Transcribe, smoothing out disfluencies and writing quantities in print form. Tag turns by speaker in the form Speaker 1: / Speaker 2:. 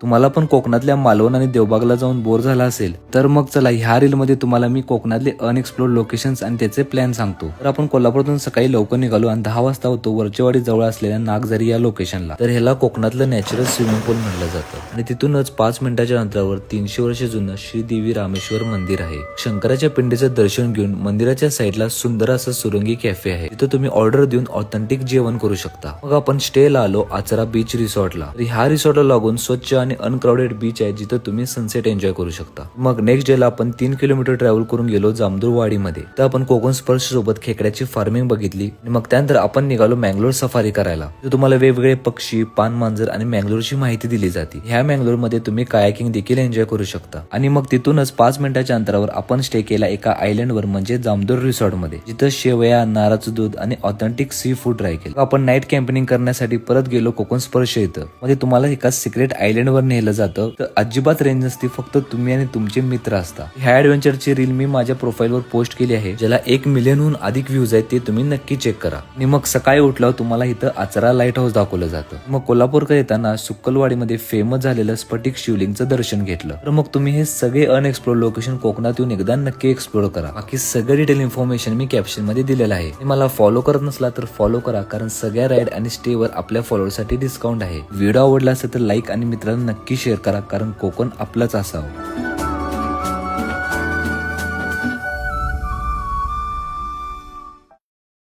Speaker 1: तुम्हाला पण कोकणातल्या मालवण आणि देवबागला जाऊन बोर झाला असेल तर मग चला ह्या रील मध्ये तुम्हाला मी कोकणातले अनएक्सप्लोर्ड लोकेशन्स आणि त्याचे प्लॅन सांगतो। तर आपण कोल्हापूरतून सकाळी लवकर निघालो आणि 10 वाजता होतो वरचेवाडी जवळ असलेल्या नागझरी या लोकेशनला। तर ह्याला कोकणातलं नॅचरल स्विमिंग पूल म्हटलं जातं आणि तिथूनच 5 मिनिटाच्या अंतरावर 300 वर्ष जुनं श्री देवी रामेश्वर मंदिर आहे। शंकराच्या पिंडीचं दर्शन घेऊन मंदिराच्या साईडला सुंदर असं सुरंगी कॅफे आहे, तिथं तुम्ही ऑर्डर देऊन ऑथेंटिक जेवण करू शकता। मग आपण स्टेला आलो आचरा बीच रिसॉर्टला। ह्या रिसॉर्टला लागून स्वच्छ आणि अनक्राउडेड बीच आहे जिथं तुम्ही सनसेट एन्जॉय करू शकता। मग नेक्स्ट डेला आपण 3 किलोमीटर ट्रॅव्हल करून गेलो जामदूरवाडीमध्ये। तर आपण कोकण स्पर्श सोबत खेकड्याची फार्मिंग बघितली आणि मग त्यानंतर आपण निघालो मँगलोर सफारी करायला। तुम्हाला वेगवेगळे पक्षी, पान, मांजर आणि मँगलोरची माहिती दिली जाते। ह्या मँगलोर मध्ये तुम्ही कायाकिंग देखील एन्जॉय करू शकता। आणि मग तिथूनच 5 मिनिटाच्या अंतरावर आपण स्टे केला एका आयलंड वर म्हणजे जामदूर रिसॉर्ट मध्ये, जिथं शेवया, नारळाचं दूध आणि ऑथेंटिक सी फूड ट्राय केलं। आपण नाईट कॅम्पिंग करण्यासाठी परत गेलो कोकण स्पर्श इथं। मध्ये तुम्हाला एका सिक्रेट आयलंड वर नेलं जातं, तर अजिबात रेंज नसती, फक्त तुम्ही आणि तुमचे मित्र असता। ह्या ऍडव्हेंचरची रील मी माझ्या प्रोफाईलवर पोस्ट केली आहे, ज्याला 1 मिलियनहून अधिक व्ह्यूज आहेत, ते तुम्ही नक्की चेक करा। आणि मग सकाळी उठल्यावर तुम्हाला इथं आचरा लाईट हाऊस दाखवलं जातं। मग कोल्हापूरकडे येताना सुक्कलवाडीमध्ये फेमस झालेलं स्फटिक शिवलिंगचं दर्शन घेतलं। तर मग तुम्ही हे सगळे अनएक्सप्लोर लोकेशन कोकणात येऊन एकदा नक्की एक्सप्लोर करा। बाकी सगळं डिटेल इन्फॉर्मेशन मी कॅप्शन मध्ये दिलेलं आहे। मला फॉलो करत नसला तर फॉलो करा, कारण सगळ्या राईड आणि स्टे वर आपल्या फॉलोअरसाठी डिस्काउंट आहे। व्हिडिओ आवडला असेल तर लाईक आणि मित्रांना नक्की शेअर करा, कारण कोकण आपलंच असावं।